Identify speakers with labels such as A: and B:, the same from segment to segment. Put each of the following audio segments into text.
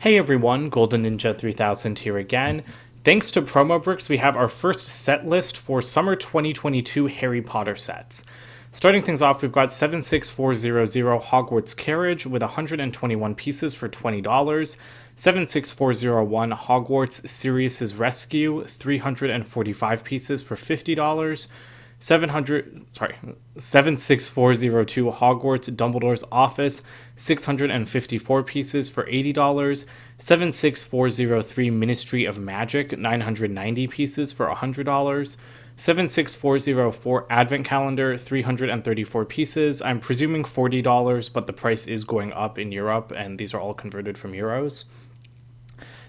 A: Hey everyone, Golden Ninja 3000 here again. Thanks to Promo Bricks, we have our first set list for Summer 2022 Harry Potter sets. Starting things off, we've got 76400 Hogwarts Carriage with 121 pieces for $20. 76401 Hogwarts Siriuss Rescue, 345 pieces for $50. 76402 Hogwarts Dumbledores Office, 654 pieces for $80. 76403 Ministry of Magic, 990 pieces for $100. 76404 Advent Calendar, 334 pieces. I'm presuming $40, but the price is going up in Europe, and these are all converted from euros.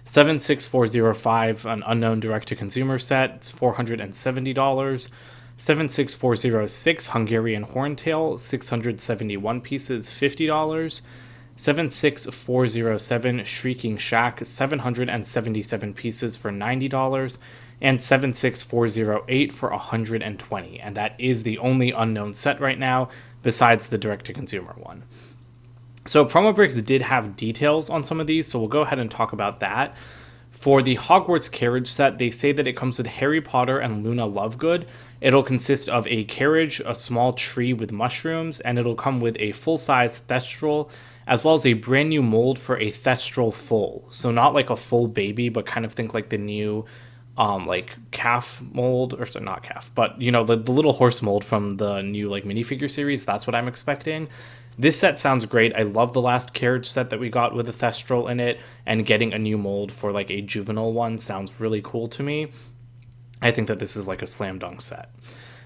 A: 76405, an unknown direct-to-consumer set, it's $470. 76406 Hungarian Horntail, 671 pieces, $50. 76407 Shrieking Shack, 777 pieces for $90. And 76408 for $120. And that is the only unknown set right now, besides the direct-to-consumer one. So Promo Bricks did have details on some of these, so we'll go ahead and talk about that. For the Hogwarts Carriage set, they say that it comes with Harry Potter and Luna Lovegood. It'll consist of a carriage, a small tree with mushrooms, and it'll come with a full-size Thestral, as well as a brand new mold for a Thestral full. So not like a full baby, but kind of think like the new like calf mold, or so not calf, but you know, the little horse mold from the new like minifigure series. That's what I'm expecting. This set sounds great. I love the last carriage set that we got with a Thestral in it, and getting a new mold for like a juvenile one sounds really cool to me. I think that this is like a slam dunk set.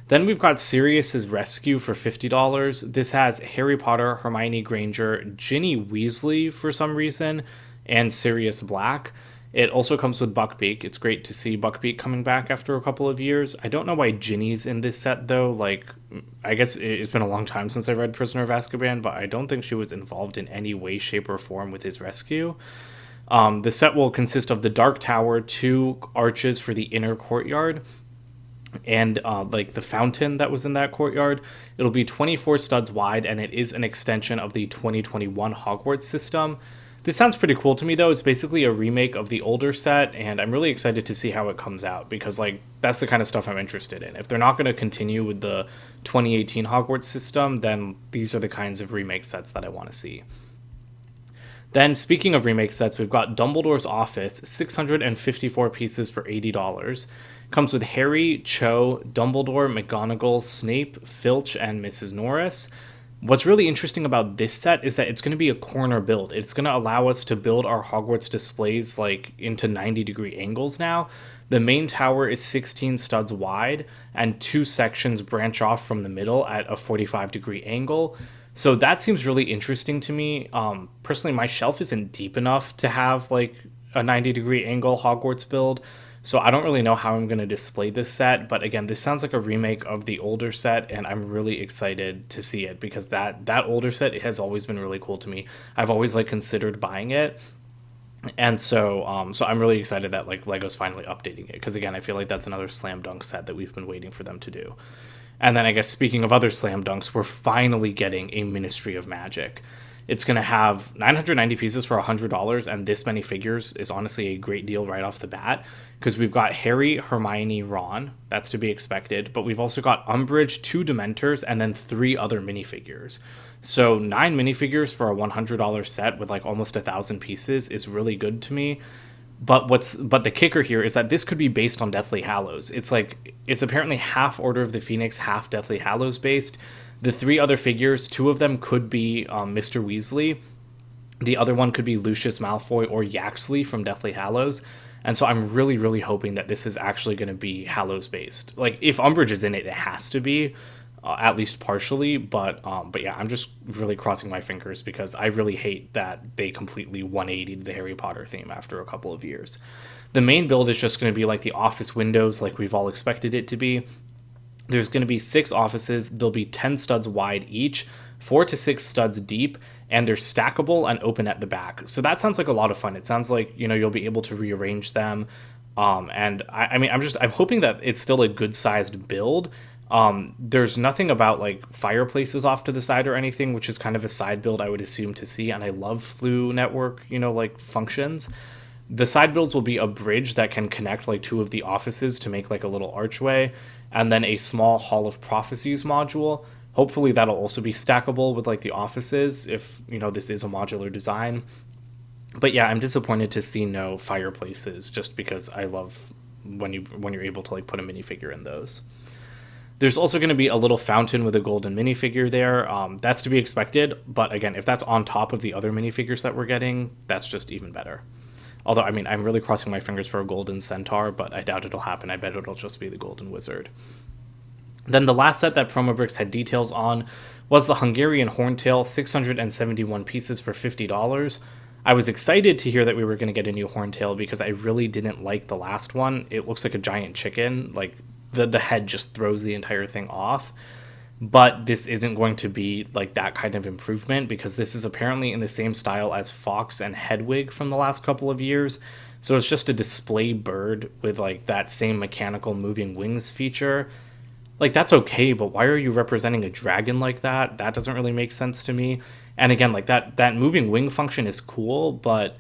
A: Then we've got Sirius Rescue for $50. This has Harry Potter, Hermione Granger, Ginny Weasley for some reason, and Sirius Black. It also comes with Buckbeak. It's great to see Buckbeak coming back after a couple of years. I don't know why Ginny's in this set, though. Like, I guess it's been a long time since I read Prisoner of Azkaban, but I don't think she was involved in any way, shape, or form with his rescue. The set will consist of the Dark Tower, 2 arches for the inner courtyard, and like the fountain that was in that courtyard. It'll be 24 studs wide, and it is an extension of the 2021 Hogwarts system. This sounds pretty cool to me, though. It's basically a remake of the older set, and I'm really excited to see how it comes out, because like that's the kind of stuff I'm interested in. If they're not going to continue with the 2018 Hogwarts system, then these are the kinds of remake sets that I want to see. Then, speaking of remake sets, we've got Dumbledore's Office, 654 pieces for $80. Comes with Harry, Cho, Dumbledore, McGonagall, Snape, Filch, and Mrs. Norris. What's really interesting about this set is that it's going to be a corner build. It's going to allow us to build our Hogwarts displays like into 90-degree angles now. The main tower is 16 studs wide, and 2 sections branch off from the middle at a 45-degree angle. So that seems really interesting to me. Personally, my shelf isn't deep enough to have like a 90-degree angle Hogwarts build, so I don't really know how I'm going to display this set. But again, this sounds like a remake of the older set, and I'm really excited to see it, because that older set, it has always been really cool to me. I've always like considered buying it. And so I'm really excited that like Lego's finally updating it, because again, I feel like that's another slam dunk set that we've been waiting for them to do. And then I guess speaking of other slam dunks, we're finally getting a Ministry of Magic. It's going to have 990 pieces for $100, and this many figures is honestly a great deal right off the bat, because we've got Harry, Hermione, Ron. That's to be expected. But we've also got Umbridge, 2 Dementors, and then 3 other minifigures. So 9 minifigures for a $100 set with like almost 1,000 pieces is really good to me. But the kicker here is that this could be based on Deathly Hallows. It's apparently half Order of the Phoenix, half Deathly Hallows based. The 3 other figures, 2 of them could be Mr. Weasley. The other one could be Lucius Malfoy or Yaxley from Deathly Hallows. And so I'm really, really hoping that this is actually going to be Hallows based. Like, if Umbridge is in it, it has to be, at least partially. But yeah, I'm just really crossing my fingers, because I really hate that they completely 180'd the Harry Potter theme after a couple of years. The main build is just going to be like the office windows, like we've all expected it to be. There's going to be 6 offices. There'll be 10 studs wide each, 4 to 6 studs deep, and they're stackable and open at the back. So that sounds like a lot of fun. It sounds like, you know, you'll be able to rearrange them. And I'm hoping that it's still a good sized build. There's nothing about like fireplaces off to the side or anything, which is kind of a side build I would assume to see. And I love Floo network, like functions. The side builds will be a bridge that can connect like two of the offices to make like a little archway, and then a small Hall of Prophecies module. Hopefully that'll also be stackable with like the offices if, this is a modular design. But yeah, I'm disappointed to see no fireplaces just because I love when you're able to like put a minifigure in those. There's also going to be a little fountain with a golden minifigure there. That's to be expected, but again, if that's on top of the other minifigures that we're getting, that's just even better. Although, I mean, I'm really crossing my fingers for a golden centaur, but I doubt it'll happen. I bet it'll just be the golden wizard. Then the last set that Promobricks had details on was the Hungarian Horntail, 671 pieces for $50. I was excited to hear that we were going to get a new Horntail because I really didn't like the last one. It looks like a giant chicken, like the head just throws the entire thing off. But this isn't going to be like that kind of improvement because this is apparently in the same style as Fox and Hedwig from the last couple of years. So it's just a display bird with like that same mechanical moving wings feature. Like, that's okay, but why are you representing a dragon like that? That doesn't really make sense to me. And again, like that moving wing function is cool, but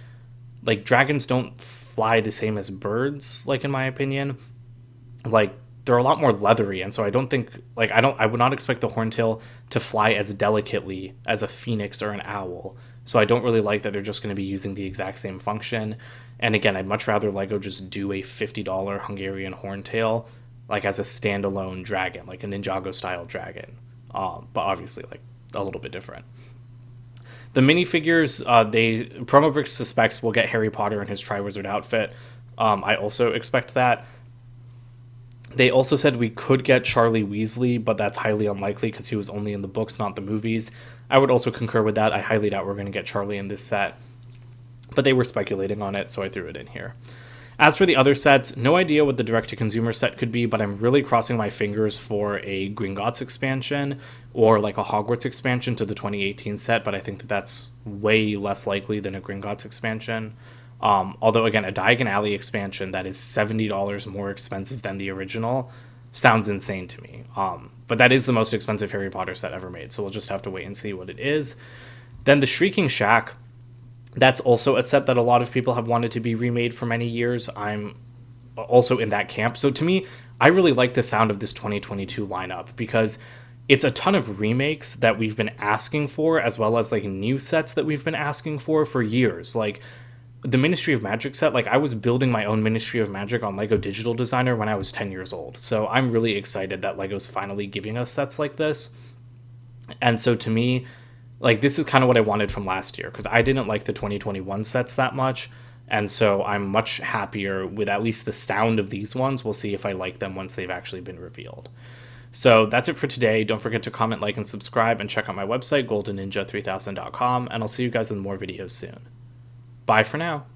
A: like dragons don't fly the same as birds, like in my opinion. Like, they're a lot more leathery, and so I don't think, like, I would not expect the Horntail to fly as delicately as a phoenix or an owl. So I don't really like that they're just going to be using the exact same function. And again, I'd much rather LEGO just do a $50 Hungarian Horntail, like as a standalone dragon, like a Ninjago style dragon. But obviously, like, a little bit different. The minifigures, Promobricks suspects will get Harry Potter in his Triwizard outfit. I also expect that. They also said we could get Charlie Weasley, but that's highly unlikely because he was only in the books, not the movies. I would also concur with that. I highly doubt we're going to get Charlie in this set. But they were speculating on it, so I threw it in here. As for the other sets, no idea what the direct-to-consumer set could be, but I'm really crossing my fingers for a Gringotts expansion or like a Hogwarts expansion to the 2018 set, but I think that that's way less likely than a Gringotts expansion. Although, again, a Diagon Alley expansion that is $70 more expensive than the original sounds insane to me. But that is the most expensive Harry Potter set ever made, so we'll just have to wait and see what it is. Then the Shrieking Shack, that's also a set that a lot of people have wanted to be remade for many years. I'm also in that camp. So to me, I really like the sound of this 2022 lineup because it's a ton of remakes that we've been asking for, as well as like new sets that we've been asking for years. Like, the Ministry of Magic set, like I was building my own Ministry of Magic on LEGO Digital Designer when I was 10 years old. So I'm really excited that LEGO's finally giving us sets like this. And so to me, like this is kind of what I wanted from last year because I didn't like the 2021 sets that much. And so I'm much happier with at least the sound of these ones. We'll see if I like them once they've actually been revealed. So that's it for today. Don't forget to comment, like, and subscribe, and check out my website, goldenninja3000.com, and I'll see you guys in more videos soon. Bye for now.